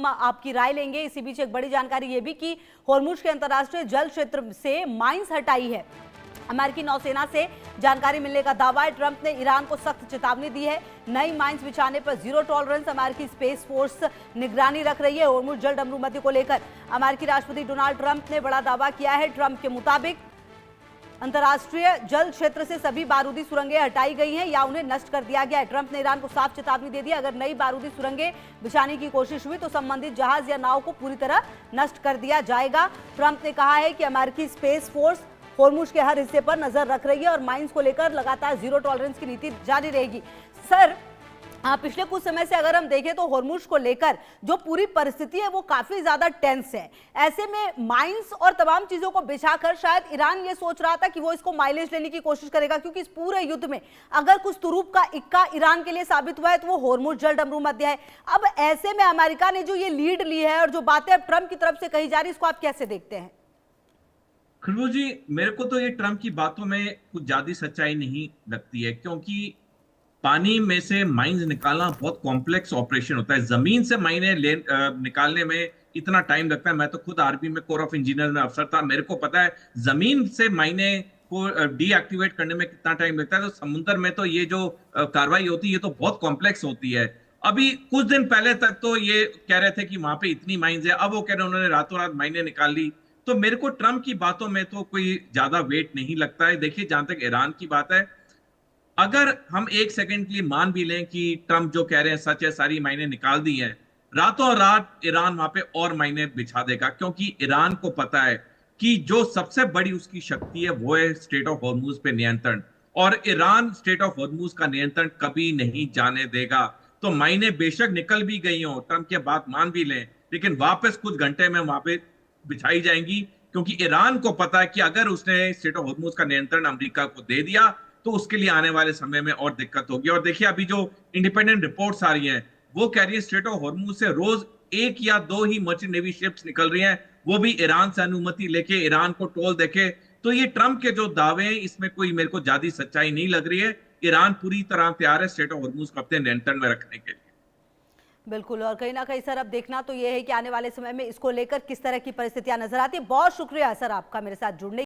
हम आपकी राय लेंगे। इसी बीच एक बड़ी जानकारी ये भी कि होर्मुज के अंतर्राष्ट्रीय जल क्षेत्र से माइंस हटाई है अमेरिकी नौसेना से जानकारी मिलने का दावा है। ट्रंप ने ईरान को सख्त चेतावनी दी है। नई माइंस बिछाने पर जीरो टॉलरेंस। अमेरिकी स्पेस फोर्स निगरानी रख रही है। होर्मुज जल डमरूमती को लेकर अमेरिकी राष्ट्रपति डोनाल्ड ट्रंप ने बड़ा दावा किया है। ट्रंप के मुताबिक अंतर्राष्ट्रीय जल क्षेत्र से सभी बारूदी सुरंगें हटाई गई हैं या उन्हें नष्ट कर दिया गया है। ट्रंप ने ईरान को साफ चेतावनी दे दी, अगर नई बारूदी सुरंगें बिछाने की कोशिश हुई तो संबंधित जहाज या नाव को पूरी तरह नष्ट कर दिया जाएगा। ट्रंप ने कहा है कि अमेरिकी स्पेस फोर्स होर्मुज के हर हिस्से पर नजर रख रही है और माइंस को लेकर लगातार जीरो टॉलरेंस की नीति जारी रहेगी। सर, पिछले कुछ समय से अगर हम देखें तो होर्मुज को लेकर जो पूरी परिस्थिति है वो काफी ज्यादा टेंस है। ऐसे में माइंस और तमाम चीजों को बिछाकर शायद ईरान ये सोच रहा था कि वो इसको माइलेज लेने की कोशिश करेगा, क्योंकि इस पूरे युद्ध में अगर कुछ तुरूप का इक्का ईरान के लिए साबित हुआ है तो वो होर्मुज जल डमरूमध्य है। अब ऐसे में अमेरिका ने जो ये लीड ली है और जो बातें अब ट्रंप की तरफ से कही जा रही है, इसको आप कैसे देखते हैं? खुशबू जी, मेरे को तो ये ट्रंप की बातों में कुछ ज्यादा सच्चाई नहीं लगती है, क्योंकि पानी में से माइंस निकालना बहुत कॉम्प्लेक्स ऑपरेशन होता है। जमीन से माइने निकालने में इतना टाइम लगता है। मैं तो खुद आर्मी में कोर ऑफ इंजीनियर में अफसर था, मेरे को पता है जमीन से माइने को डीएक्टिवेट करने में कितना टाइम लगता है। तो समुद्र में तो ये जो कार्रवाई होती है ये तो बहुत कॉम्प्लेक्स होती है। अभी कुछ दिन पहले तक तो ये कह रहे थे कि वहां पे इतनी माइंस है, अब वो कह रहे हैं उन्होंने रातों रात माइने निकाल ली। तो मेरे को ट्रंप की बातों में तो कोई ज्यादा वेट नहीं लगता है। देखिए, जहां तक ईरान की बात है, अगर हम एक सेकंड के लिए मान भी लें कि ट्रंप जो कह रहे हैं सच है, सारी मायने निकाल दी हैं, रातों रात ईरान वहां पे और मायने बिछा देगा, क्योंकि ईरान को पता है कि जो सबसे बड़ी उसकी शक्ति है वो है स्टेट ऑफ हॉर्मुज पे नियंत्रण, और ईरान स्टेट ऑफ हॉर्मुज का नियंत्रण कभी नहीं जाने देगा। तो मायने बेशक निकल भी गई हो, ट्रंप की बात मान भी लें, लेकिन वापस कुछ घंटे में वहां पे बिछाई जाएंगी, क्योंकि ईरान को पता है कि अगर उसने स्टेट ऑफ हॉर्मुज का नियंत्रण अमेरिका को दे दिया तो उसके लिए आने वाले समय में और दिक्कत होगी। और देखिए, अभी जो इंडिपेंडेंट रिपोर्ट्स आ रही हैं वो कह रही है स्ट्रेट ऑफ हॉर्मुज से रोज 1 या 2 ही मर्चेंट नेवी शिप्स निकल रही हैं, वो भी ईरान से अनुमति लेके, ईरान को टोल देके। तो ये ट्रंप के जो दावे हैं इसमें कोई मेरे को ज्यादा सच्चाई नहीं लग रही है। ईरान पूरी तरह तैयार है स्ट्रेट ऑफ हॉर्मुज को अपने नियंत्रण में रखने के लिए। बिल्कुल, और कहीं ना कहीं सर अब देखना तो ये है कि आने वाले समय में इसको लेकर किस तरह की परिस्थितियां नजर आती है। बहुत शुक्रिया सर आपका मेरे साथ जुड़ने